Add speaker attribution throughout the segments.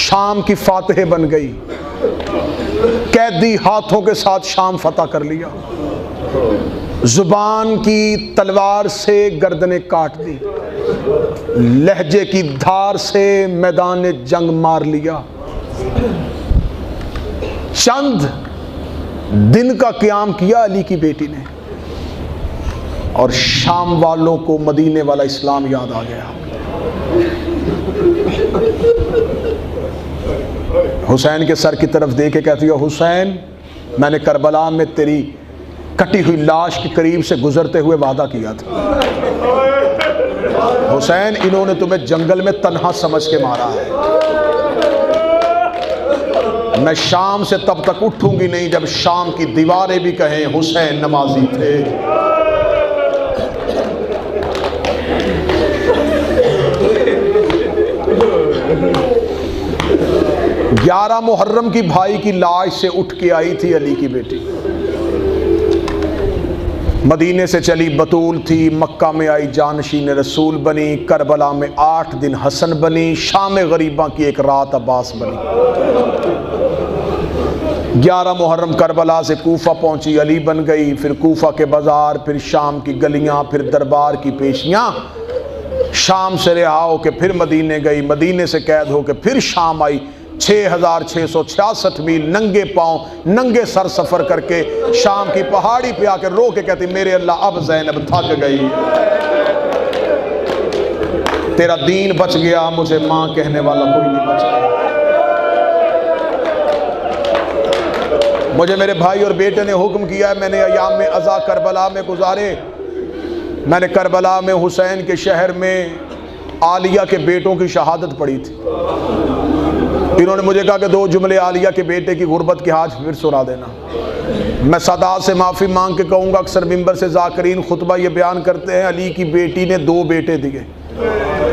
Speaker 1: شام کی فاتح بن گئی، قیدی ہاتھوں کے ساتھ شام فتح کر لیا، زبان کی تلوار سے گردنیں کاٹ دی، لہجے کی دھار سے میدان جنگ مار لیا۔ چند دن کا قیام کیا علی کی بیٹی نے، اور شام والوں کو مدینے والا اسلام یاد آ گیا۔ حسین کے سر کی طرف دیکھ کے کہتی ہے، حسین میں نے کربلا میں تیری کٹی ہوئی لاش کے قریب سے گزرتے ہوئے وعدہ کیا تھا، حسین انہوں نے تمہیں جنگل میں تنہا سمجھ کے مارا ہے، میں شام سے تب تک اٹھوں گی نہیں جب شام کی دیواریں بھی کہیں حسین نمازی تھے۔ 11 محرم کی بھائی کی لاش سے اٹھ کے آئی تھی علی کی بیٹی، مدینے سے چلی بطول تھی، مکہ میں آئی جانشین رسول بنی، کربلا میں 8 دن حسن بنی، شام غریباں کی ایک رات عباس بنی۔ 11 محرم کربلا سے کوفہ پہنچی، علی بن گئی، پھر کوفہ کے بازار، پھر شام کی گلیاں، پھر دربار کی پیشیاں، شام سے رہا ہو کے پھر مدینے گئی، مدینے سے قید ہو کے پھر شام آئی، 6666 میل ننگے پاؤں ننگے سر سفر کر کے شام کی پہاڑی پہ آ کے رو کے کہتی، میرے اللہ اب زینب تھک گئی، تیرا دین بچ گیا، مجھے ماں کہنے والا کوئی نہیں بچا۔ مجھے میرے بھائی اور بیٹے نے حکم کیا ہے، میں نے ایام میں عزا کربلا میں گزارے، میں نے کربلا میں حسین کے شہر میں عالیہ کے بیٹوں کی شہادت پڑھی تھی، انہوں نے مجھے کہا کہ 2 جملے عالیہ کے بیٹے کی غربت کی آج پھر سنا دینا۔ میں سادات سے معافی مانگ کے کہوں گا، اکثر ممبر سے ذاکرین خطبہ یہ بیان کرتے ہیں علی کی بیٹی نے 2 بیٹے دیے،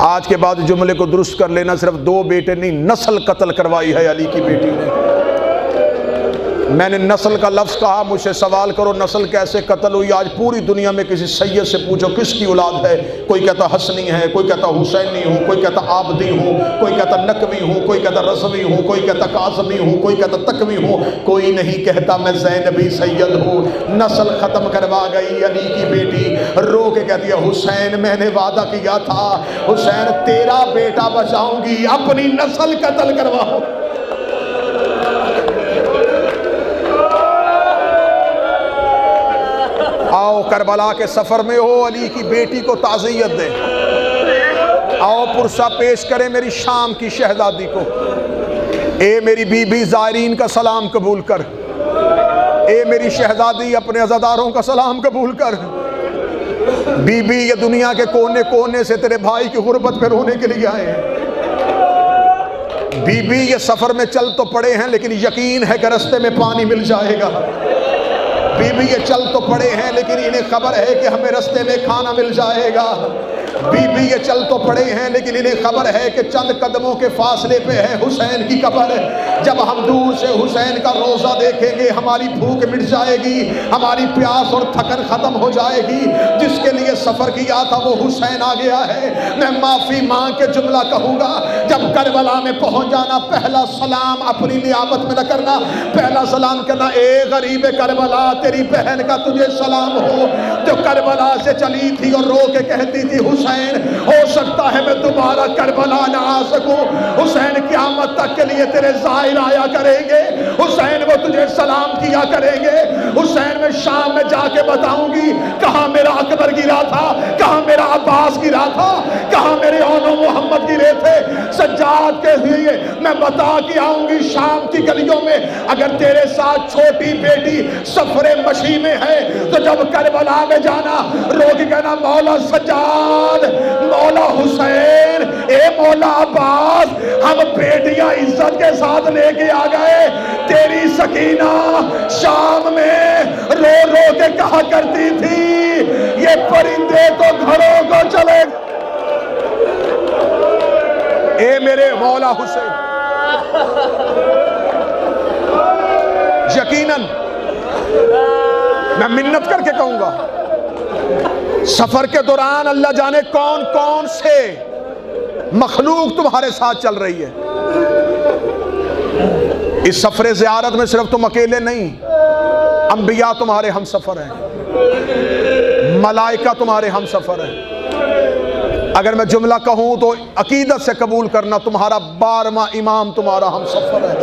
Speaker 1: آج کے بعد جملے کو درست کر لینا، صرف 2 بیٹے نہیں، نسل قتل کروائی ہے علی کی بیٹی نے۔ میں نے نسل کا لفظ کہا، مجھ سے سوال کرو نسل کیسے قتل ہوئی؟ آج پوری دنیا میں کسی سید سے پوچھو کس کی اولاد ہے، کوئی کہتا حسنی ہے، کوئی کہتا حسینی ہوں، کوئی کہتا عابدی ہوں، کوئی کہتا نقوی ہوں، کوئی کہتا رضوی ہوں، کوئی کہتا قاسمی ہوں، کوئی کہتا تقوی ہوں، کوئی نہیں کہتا میں زینبی سید ہوں۔ نسل ختم کروا گئی علی کی بیٹی، رو کے کہتی ہے، حسین میں نے وعدہ کیا تھا، حسین تیرا بیٹا بچاؤں گی، اپنی نسل قتل کرواؤں۔ آؤ کربلا کے سفر میں ہو، علی کی بیٹی کو تعزیت دیں، آؤ پرسہ پیش کریں میری شام کی شہزادی کو۔ اے میری بی بی زائرین کا سلام قبول کر، اے میری شہزادی اپنے عزاداروں کا سلام قبول کر۔ بی بی یہ دنیا کے کونے کونے سے تیرے بھائی کی غربت پہ رونے کے لیے آئے ہیں۔ بی بی یہ سفر میں چل تو پڑے ہیں لیکن یقین ہے کہ رستے میں پانی مل جائے گا۔ بی بی یہ چل تو پڑے ہیں لیکن انہیں خبر ہے کہ ہمیں رستے میں کھانا مل جائے گا۔ بی بی یہ چل تو پڑے ہیں لیکن انہیں خبر ہے کہ چند قدموں کے فاصلے پہ ہے حسین کی قبر۔ جب ہم دور سے حسین کا روضہ دیکھیں گے ہماری بھوک مٹ جائے گی، ہماری پیاس اور تھکن ختم ہو جائے گی۔ جس کے لیے سفر کیا تھا وہ حسین آ گیا ہے۔ میں معافی مانگ کے جملہ کہوں گا، جب کربلا میں پہنچ جانا پہلا سلام اپنی نیابت میں نہ کرنا، پہلا سلام کرنا، اے غریب کربلا تیری بہن کا تجھے سلام ہو، جو کربلا سے چلی تھی اور رو کے کہتی تھی حسین ہو سکتا ہے میں دوبارہ کربلا نہ آ سکوں، حسین قیامت تک کے لیے تیرے زائر آیا کریں گے، حسین وہ تجھے سلام کیا کریں گے، حسین میں شام میں جا کے بتاؤں گی کہاں میرا اکبر گرا تھا، کہاں میرا عباس گرا تھا، کہاں میرے اونو محمد گرے تھے۔ سجاد کے لیے میں بتا کے آؤں گی شام کی گلیوں میں، اگر تیرے ساتھ چھوٹی بیٹی سفر مشی میں ہے تو جب کربلا میں جانا رو کے کہنا، مولا سجاد، مولا حسین، اے مولا عباس، ہم بیٹیاں عزت کے ساتھ لے کے آ گئے۔ تیری سکینہ شام میں رو رو کے کہا کرتی تھی، یہ پرندے تو گھروں کو چلے۔ اے میرے مولا حسین، یقیناً میں منت کر کے کہوں گا، سفر کے دوران اللہ جانے کون کون سے مخلوق تمہارے ساتھ چل رہی ہے، اس سفر زیارت میں صرف تم اکیلے نہیں، انبیاء تمہارے ہم سفر ہیں، ملائکہ تمہارے ہم سفر ہیں۔ اگر میں جملہ کہوں تو عقیدت سے قبول کرنا، تمہارا 12واں امام تمہارا ہم سفر ہے۔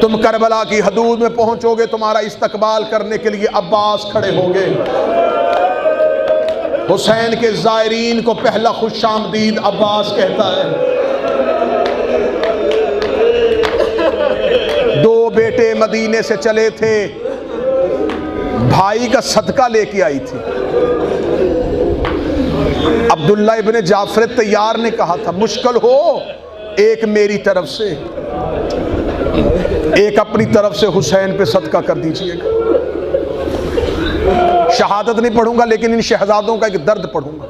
Speaker 1: تم کربلا کی حدود میں پہنچو گے، تمہارا استقبال کرنے کے لیے عباس کھڑے ہوں گے۔ حسین کے زائرین کو پہلا خوش آمدید عباس کہتا ہے۔ 2 بیٹے مدینے سے چلے تھے، بھائی کا صدقہ لے کے آئی تھی۔ عبداللہ ابن جعفر تیار نے کہا تھا مشکل ہو ایک میری طرف سے، ایک اپنی طرف سے حسین پہ صدقہ کر دیجئے گا۔ شہادت نہیں پڑھوں گا لیکن ان شہزادوں کا ایک درد پڑھوں گا۔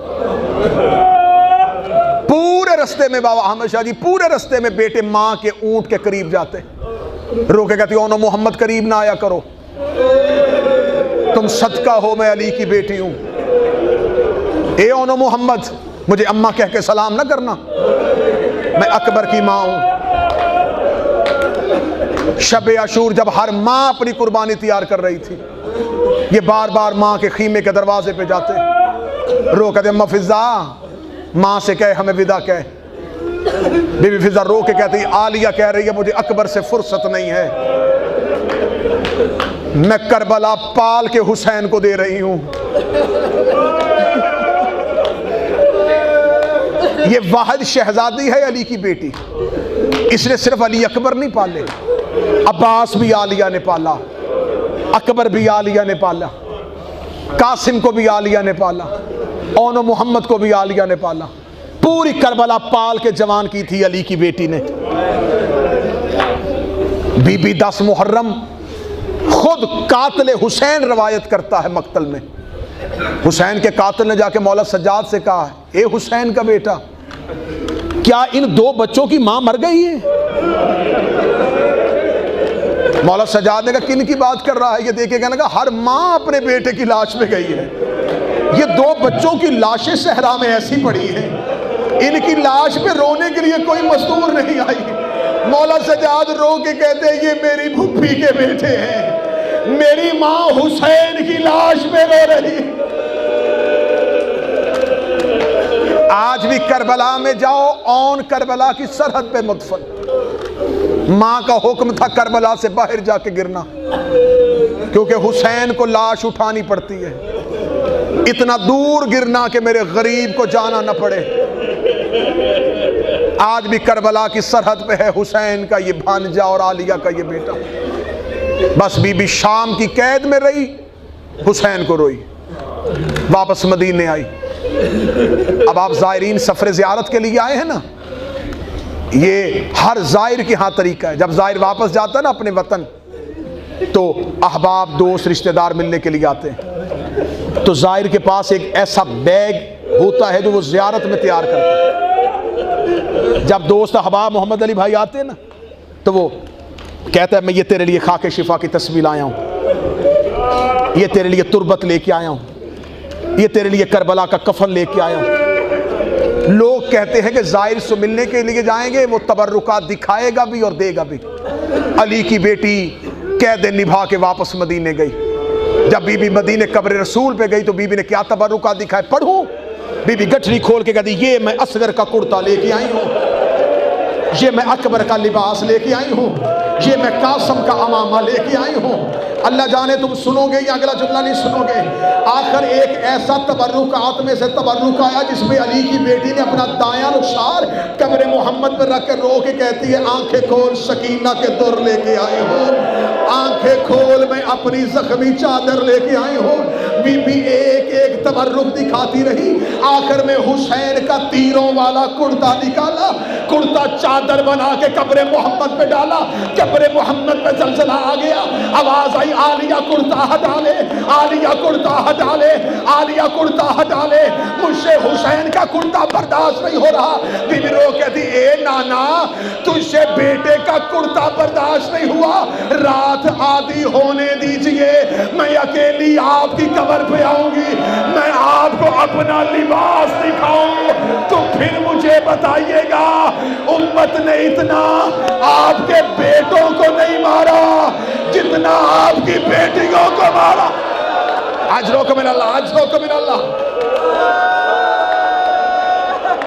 Speaker 1: پورے رستے میں بابا احمد شاہ جی، پورے رستے میں بیٹے ماں کے اونٹ کے قریب جاتے، رو کے کہتی اونو محمد قریب نہ آیا کرو، تم صدقہ ہو، میں علی کی بیٹی ہوں۔ اے اونو محمد، مجھے اماں کہہ کے سلام نہ کرنا، میں اکبر کی ماں ہوں۔ شب عاشور جب ہر ماں اپنی قربانی تیار کر رہی تھی، یہ بار بار ماں کے خیمے کے دروازے پہ جاتے، رو کہتے اماں فضا ماں سے کہے ہمیں ودا کہے۔ بی بی فضا رو کے کہتی عالیہ کہہ رہی ہے مجھے اکبر سے فرصت نہیں ہے، میں کربلا پال کے حسین کو دے رہی ہوں۔ یہ واحد شہزادی ہے علی کی بیٹی، اس نے صرف علی اکبر نہیں پالے، عباس بھی عالیہ نے پالا، اکبر بھی عالیہ نے پالا، قاسم کو بھی عالیہ نے پالا، اون و محمد کو بھی عالیہ نے پالا، پوری کربلا پال کے جوان کی تھی علی کی بیٹی نے۔ بی بی 10 محرم خود قاتل حسین روایت کرتا ہے مقتل میں، حسین کے قاتل نے جا کے مولا سجاد سے کہا اے حسین کا بیٹا کیا ان 2 بچوں کی ماں مر گئی ہے؟ مولا سجاد نے کہا کن کی بات کر رہا ہے؟ یہ دیکھے کہنے کہا ہر ماں اپنے بیٹے کی لاش پہ گئی ہے، یہ 2 بچوں کی لاشیں صحرا میں ایسی پڑی ہیں، ان کی لاش پہ رونے کے لیے کوئی مزدور نہیں آئی۔ مولا سجاد رو کے کہتے ہیں یہ میری پھپھی کے بیٹے ہیں، میری ماں حسین کی لاش پہ رو رہی۔ آج بھی کربلا میں جاؤ، اون کربلا کی سرحد پہ مدفن، ماں کا حکم تھا کربلا سے باہر جا کے گرنا، کیونکہ حسین کو لاش اٹھانی پڑتی ہے، اتنا دور گرنا کہ میرے غریب کو جانا نہ پڑے۔ آج بھی کربلا کی سرحد پہ ہے حسین کا یہ بھانجا اور عالیہ کا یہ بیٹا۔ بس بی بی شام کی قید میں رہی، حسین کو روئی، واپس مدینے آئی۔ اب آپ زائرین سفر زیارت کے لیے آئے ہیں نا، یہ ہر زائر کے ہاں طریقہ ہے۔ جب زائر واپس جاتا ہے نا اپنے وطن تو احباب دوست رشتہ دار ملنے کے لیے آتے ہیں، تو زائر کے پاس ایک ایسا بیگ ہوتا ہے جو وہ زیارت میں تیار کرتا ہے۔ جب دوست احباب محمد علی بھائی آتے ہیں نا تو وہ کہتا ہے میں یہ تیرے لیے خاک شفا کی تسبیح لایا ہوں، یہ تیرے لیے تربت لے کے آیا ہوں، یہ تیرے لیے کربلا کا کفن لے کے آیا ہوں۔ لوگ کہتے ہیں کہ زائر سے ملنے کے لیے جائیں گے، وہ تبرکات دکھائے گا بھی اور دے گا بھی۔ علی کی بیٹی قید نبھا کے واپس مدینے گئی۔ جب بی بی مدینے قبر رسول پہ گئی تو بی بی نے کیا تبرکات دکھائے پڑھوں؟ بی بی گٹھری کھول کے کہتی یہ میں اصغر کا کرتا لے کے آئی ہوں، یہ میں اکبر کا لباس لے کے آئی ہوں، یہ میں قاسم کا امامہ لے کے آئی ہوں۔ اللہ جانے تم سنو گے یا اگلا جملہ نہیں سنو گے۔ آخر ایک ایسا تبرکات میں سے تبرک آیا جس میں علی کی بیٹی نے اپنا دایاں رخسار قبر محمد پر رکھ کر رو کے کہتی ہے آنکھیں کھول سکینہ کے در لے کے آئی ہوں، آنکھیں کھول میں اپنی زخمی چادر لے کے آئی ہوں۔ بی بی ایک ایک تبرک دکھاتی رہی، آخر میں حسین کا تیروں والا کرتا نکالا، کرتا چادر بنا کے قبر محمد پہ ڈالا، قبر محمد پہ زلزلہ آ گیا، آواز آئی عالیہ کرتا ہٹا لے، عالیہ کرتا ہٹا لے، عالیہ کرتا ہٹا لے، مجھ سے حسین کا کرتا برداشت نہیں ہو رہا۔ بی بی رو کہتی اے نانا تجھ سے بیٹے کا کرتا برداشت نہیں ہوا، رات آدھی ہونے دیجئے، میں اکیلی آپ کی قبر پہ آؤں گی، میں آپ کو اپنا لباس دکھاؤں تو پھر مجھے بتائیے گا امت نے اتنا آپ کے بیٹوں کو نہیں مارا جتنا آپ کی بیٹیوں کو مارا. اجرکم من اللہ، اجرکم من اللہ.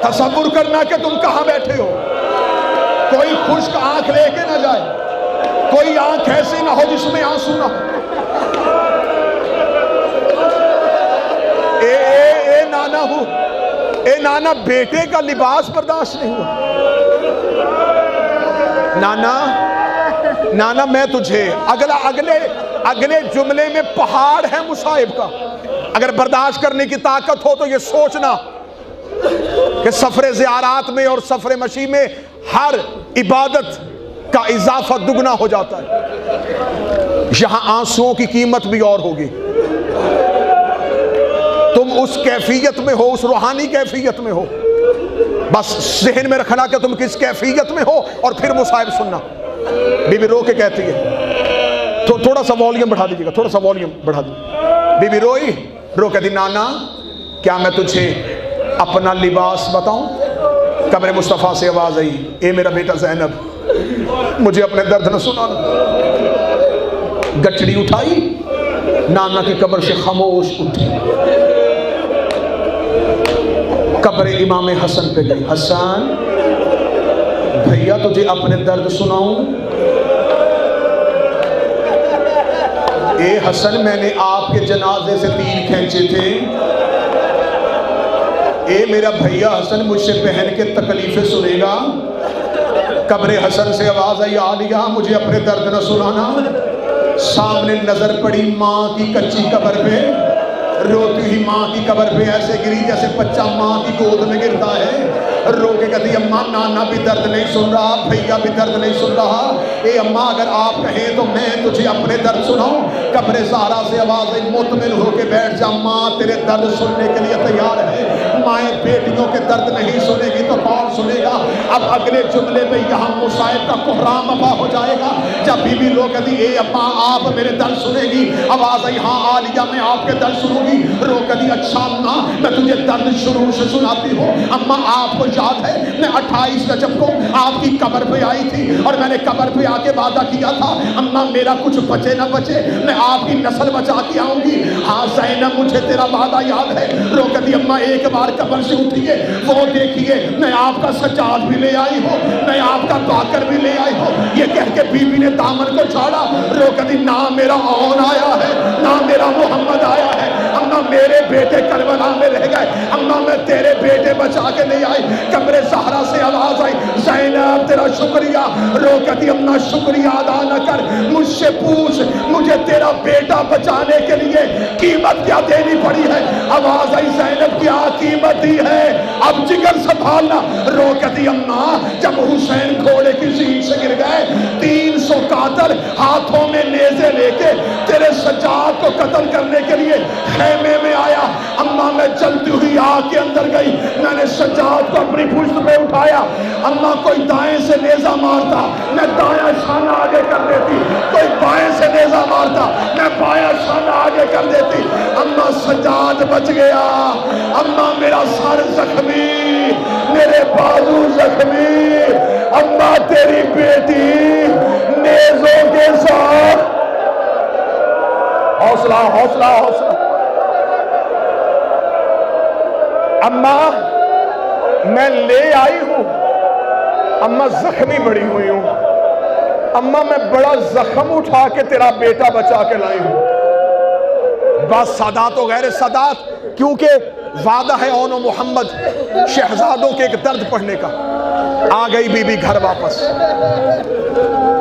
Speaker 1: تصور کرنا کہ تم کہاں بیٹھے ہو، کوئی خشک آنکھ لے کے نہ جائے، کوئی آنکھ ایسی نہ ہو جس میں آنسو نہ ہو. اے نانا ہو، اے نانا بیٹے کا لباس برداشت نہیں ہوا. نانا میں تجھے اگلے جملے میں پہاڑ ہے مصائب کا. اگر برداشت کرنے کی طاقت ہو تو یہ سوچنا کہ سفر زیارات میں اور سفر مشی میں ہر عبادت کا اضافہ دگنا ہو جاتا ہے. یہاں آنسوؤں کی قیمت بھی اور ہوگی. تم اس کیفیت میں ہو، اس روحانی کیفیت میں ہو. بس ذہن میں رکھنا کہ تم کس کیفیت میں ہو اور پھر مصائب سننا. بی بی رو کے کہتی ہے، تھوڑا سا والیوم بڑھا دیجیے گا، تھوڑا سا والیوم بڑھا دیجیے. بی بی روئی، رو کہتی نانا کیا میں تجھے اپنا لباس بتاؤں؟ قبر مصطفیٰ سے آواز آئی، اے میرا بیٹا زینب مجھے اپنے درد نہ سنانا. گچڑی اٹھائی، نانا کی قبر سے خاموش اٹھی، قبر امام حسن پہ گئی. حسن بھیا تجھے اپنے درد سناؤں؟ اے حسن میں نے آپ کے جنازے سے تیر کھینچے تھے. اے میرا بھیا حسن مجھ سے بہن کے تکلیفیں سنے گا. قبر حسن سے آواز آئی، عالیہ مجھے اپنے درد نہ سنانا. سامنے نظر پڑی ماں کی کچی قبر پہ، روتی ہوئی ماں کی قبر پہ ایسے گری جیسے بچہ ماں کی گود میں گرتا ہے. رو کے کہتی اماں نانا بھی درد نہیں سن رہا، بھیا بھی درد نہیں سن رہا. اے اماں اگر آپ کہیں تو میں تجھے اپنے درد سناؤں. قبر زہرا سے آواز آئی، مطمئن ہو کے بیٹھ جا، ماں تیرے درد سننے کے لیے تیار ہے. مائیں بیٹیوں کے درد نہیں سنے گی تو کون سنے گا؟ اب اگلے جملے میں یہاں مصائب کا کوہرام ابا ہو جائے گا. جب بی بی رو کہتی اے اماں آپ میرے درد سنے گی، آواز آئی ہاں عالیہ میں آپ کے درد سنوں گی. رو کہتی اچھا اماں میں تجھے درد شروع سے سناتی ہوں. اماں آپ کو یاد ہے میں 28 رجب کو آپ کی قبر پہ آئی تھی اور میں نے قبر پہ آ کے وعدہ کیا تھا اماں میرا کچھ بچے نہ بچے میں آپ کی نسل بچا کے آؤں گی. ہاں زینب مجھے تیرا وعدہ یاد ہے. رو کہتی اماں ایک بار قبر سے اٹھیے، وہ دیکھیے میں آپ کا سجاد بھی لے آئی ہوں، میں آپ کا باکر بھی لے آئی ہوں. یہ کہہ کے بی بی نے دامن کو چھاڑا. رو کہتی نہ میرا اون آیا ہے نہ میرا محمد آیا ہے. اماں میرے بیٹے کربلا میں رہ گئے، اماں میں تیرے بیٹے بچا کے لے آئی. قبر زہرا سے آواز آئی زینب تیرا شکریہ. رو کہتی اماں شکریہ ادا نہ کر، مجھ سے پوچھ مجھے تیرا بیٹا بچانے کے لیے قیمت کیا دینی پڑی ہے. آواز آئی زینب کیا قیمت دی ہے، اب جگر سنبھالنا. رو کہتی اماں جب حسین گھوڑے کی زین سے گر گئے 300 قاتل ہاتھوں میں نیزے لے کے تیرے سجاد کو قتل کرنے کے لیے خیمے میں آیا. اماں میں جلتی ہوئی آگ کے اندر گئی، میں نے سجاد کو اپنی پشت پہ اٹھایا. اماں کوئی دائیں سے نیزہ مارتا میں دایاں شانہ آگے کر دیتی، کوئی بائیں سے نیزہ مارتا میں بایاں شانہ آگے کر دیتی. اماں سجاد بچ گیا. اماں میرا سر زخمی، میرے بازو زخمی. اماں تیری بیٹی نیزوں کے ساتھ. حوصلہ حوصلہ حوصلہ. اماں میں لے آئی ہوں، اماں زخمی بڑی ہوئی ہوں، اماں میں بڑا زخم اٹھا کے تیرا بیٹا بچا کے لائی ہوں. بس سادات و غیر سادات، کیونکہ وعدہ ہے اون و محمد شہزادوں کے ایک درد پڑھنے کا. آ گئی بی بی گھر واپس.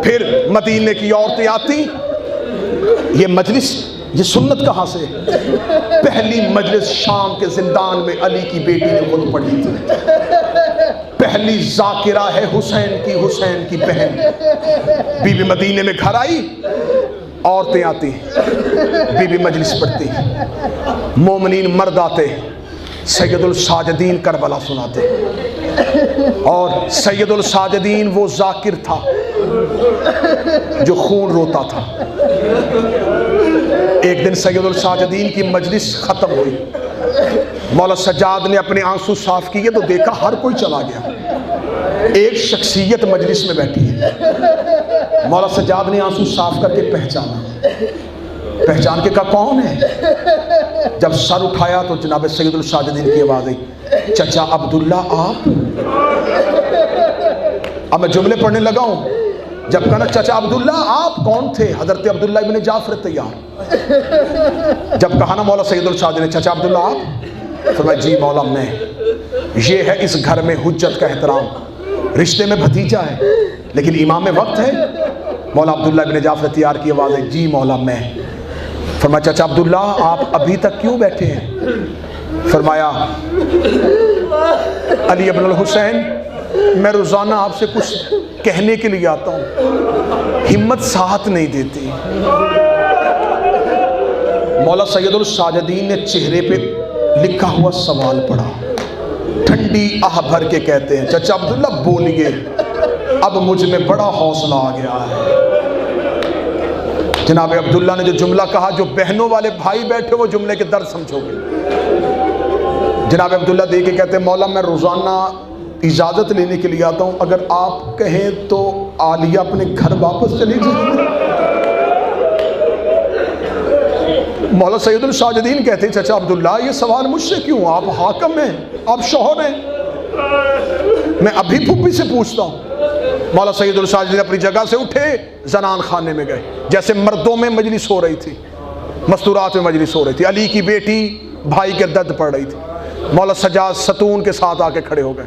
Speaker 1: پھر مدینے کی عورتیں آتی. یہ مجلس، یہ سنت کہاں سے؟ پہلی مجلس شام کے زندان میں علی کی بیٹی نے خود پڑھی تھی. پہلی ذاکرہ ہے حسین کی بہن. بی بی مدینے میں گھر آئی، عورتیں آتی، بی بی مجلس پڑھتی، مومنین مرد آتے، سید الساجدین کربلا سناتے. اور سید الساجدین وہ ذاکر تھا جو خون روتا تھا. ایک دن سید الساجدین کی مجلس ختم ہوئی، مولا سجاد نے اپنے آنسو صاف کیے تو دیکھا ہر کوئی چلا گیا، ایک شخصیت مجلس میں بیٹھی ہے۔ مولا سجاد نے آنسو صاف کر کے پہچان کے کہا کون ہے؟ جب سر اٹھایا تو جناب سید الساجدین کی آواز آئی، چچا عبداللہ آپ؟ اب میں جملے پڑھنے لگا ہوں۔ جب کہا چچا عبداللہ آپ کون تھے؟ حضرت عبداللہ ابن جعفر طیار۔ جب کہا نا مولا سید الساجدین نے چچا عبداللہ آپ؟ فرمایا جی مولا میں۔ یہ ہے اس گھر میں حجت کا احترام، رشتے میں بھتیجا ہے لیکن امام وقت ہے۔ مولا عبداللہ ابن جعفر طیار کی آواز ہے جی مولا میں۔ فرمایا چچا عبداللہ آپ ابھی تک کیوں بیٹھے ہیں؟ فرمایا علی ابن الحسین میں روزانہ آپ سے کچھ کہنے کے لیے آتا ہوں، ہمت ساتھ نہیں دیتی۔ مولا سید الساجدین نے چہرے پہ لکھا ہوا سوال پڑھا، ٹھنڈی آہ بھر کے کہتے ہیں چچا عبداللہ بولیے، اب مجھ میں بڑا حوصلہ آ گیا ہے۔ جناب عبداللہ نے جو جملہ کہا، جو بہنوں والے بھائی بیٹھے وہ جملے کے درد سمجھو گے۔ جناب عبداللہ دے کے کہتے ہیں مولا میں روزانہ اجازت لینے کے لیے آتا ہوں، اگر آپ کہیں تو عالیہ اپنے گھر واپس چلی جائے۔ مولا سید الساجدین کہتے ہیں چچا عبداللہ یہ سوال مجھ سے کیوں؟ آپ حاکم ہیں، آپ شوہر ہیں، میں ابھی پھوپھی سے پوچھتا ہوں۔ مولا سید الساجدین اپنی جگہ سے اٹھے، زنان خانے میں گئے، جیسے مردوں میں مجلس ہو رہی تھی، مستورات میں مجلس ہو رہی تھی۔ علی کی بیٹی بھائی کے درد پڑ رہی تھی۔ مولا سجاد ستون کے ساتھ آ کے کھڑے ہو گئے۔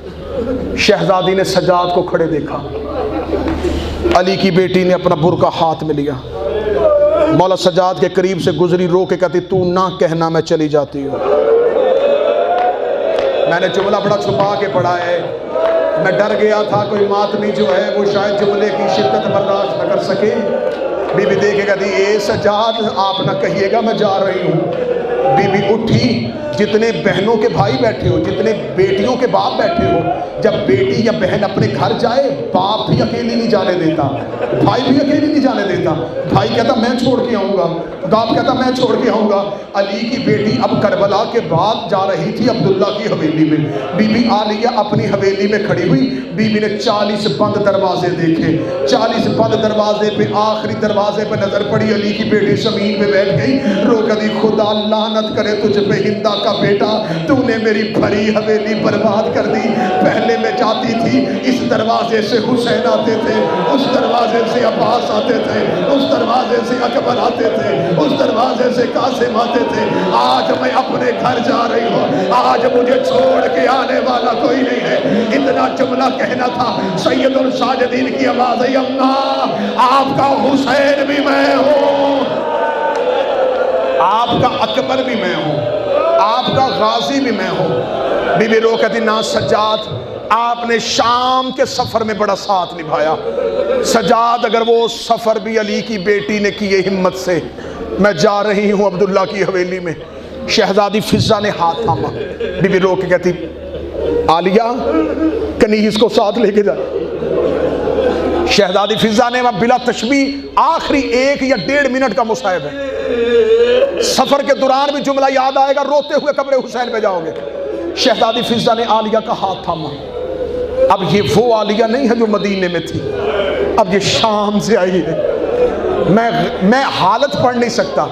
Speaker 1: شہزادی نے سجاد کو کھڑے دیکھا، علی کی بیٹی نے اپنا برقع ہاتھ میں لیا، مولا سجاد کے قریب سے گزری، رو کے کہتی تو نہ کہنا میں چلی جاتی ہوں۔ میں نے جملہ بڑا چھپا کے پڑھا ہے، میں ڈر گیا تھا کوئی ماتمی جو ہے وہ شاید جملے کی شدت برداشت نہ کر سکے۔ بی بی دیکھے کہتی اے سجاد آپ نہ کہیے گا میں جا رہی ہوں۔ بی بی اٹھی، جتنے بہنوں کے بھائی بیٹھے ہو، جتنے بیٹیوں کے باپ بیٹھے ہو، جب بیٹی یا بہن اپنے گھر جائے باپ بھی اکیلی نہیں جانے دیتا، بھائی بھی اکیلی نہیں جانے دیتا۔ بھائی کہتا میں چھوڑ کے آؤں گا، باپ کہتا میں چھوڑ کے آؤں گا۔ علی کی بیٹی اب کربلا کے بعد جا رہی تھی عبداللہ کی حویلی میں۔ بی بی عالیہ اپنی حویلی میں کھڑی ہوئی، بی بی نے 40 بند دروازے دیکھے، 40 بند دروازے پہ آخری دروازے پہ نظر پڑی، علی کی بیٹی زمین پہ بیٹھ گئی، رو کہتی خدا لعنت کرے تجھ پہ ہندا کا بیٹا، تو نے میری بھری حویلی برباد کر دی۔ پہلے میں جاتی تھی اس دروازے سے حسین آتے تھے، اس دروازے سے عباس آتے تھے، اس دروازے سے اکبر آتے تھے، اس دروازے سے قاسم آتے تھے۔ آج میں اپنے گھر جا رہی ہوں، آج مجھے چھوڑ کے آنے والا کوئی نہیں ہے۔ اتنا جملہ کہنا تھا، سید الساجدین کی آواز ہے اللہ آپ کا حسین بھی میں ہوں، آپ کا اکبر بھی میں ہوں، آپ کا غازی بھی میں ہوں۔ بی بی رو کہتی نا سجاد آپ نے شام کے سفر میں بڑا ساتھ نبھایا، سجاد اگر وہ سفر بھی علی کی بیٹی نے کیے ہمت سے، میں جا رہی ہوں عبداللہ کی حویلی میں۔ شہزادی فضہ نے ہاتھ تھاما، بی بی رو کے کہتی عالیہ کنیز کو ساتھ لے کے جا۔ شہزادی فضہ نے بلا تشبیہ آخری 1 یا 1.5 منٹ کا مصاحب ہے، سفر کے دوران بھی جملہ یاد آئے گا، روتے ہوئے قبر حسین پہ جاؤ گے۔ شہزادی فضہ نے عالیہ کا ہاتھ تھاما، اب یہ وہ عالیہ نہیں ہے جو مدینے میں تھی، اب یہ شام سے آئی ہے۔ میں حالت پڑھ نہیں سکتا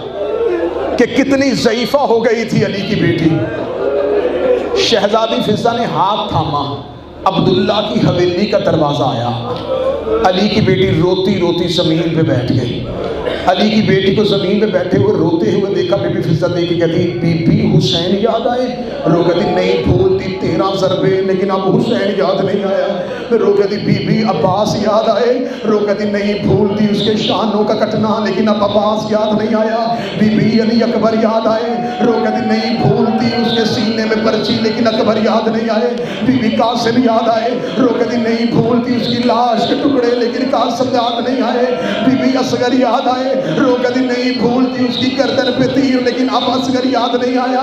Speaker 1: کہ کتنی ضعیفہ ہو گئی تھی علی کی بیٹی۔ شہزادی فضہ نے ہاتھ تھاما، عبداللہ کی حویلی کا دروازہ آیا، علی کی بیٹی روتی روتی زمین پہ بیٹھ گئی۔ علی کی بیٹی کو زمین پہ بیٹھے ہوئے روتے ہوئے دیکھا، بی بی فضہ دیکھ کے کہتی بی بی حسین یاد آئے؟ رو کہتی نہیں بھولتی 13 ضربے لیکن اب حسین یاد نہیں آیا۔ رو کہتی بی بی عباس یاد آئے؟ رو کہتی نہیں بھولتی اس کے شانوں کا کٹنا لیکن اب عباس یاد نہیں آیا۔ بی بی علی اکبر یاد آئے؟ رو کہتی نہیں بھولتی اس کے سینے میں پرچی لیکن اکبر یاد نہیں آئے۔ بی بی قاسم یاد آئے؟ رو کہتی نہیں بھولتی اس کی لاش کے ٹکڑے لیکن قاسم یاد نہیں آئے۔ بی بی اصغر یاد آئے؟ رو کہتی نہیں بھولتی اس کی گردن پہ تیر لیکن اب اصغر یاد نہیں آیا۔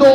Speaker 1: 2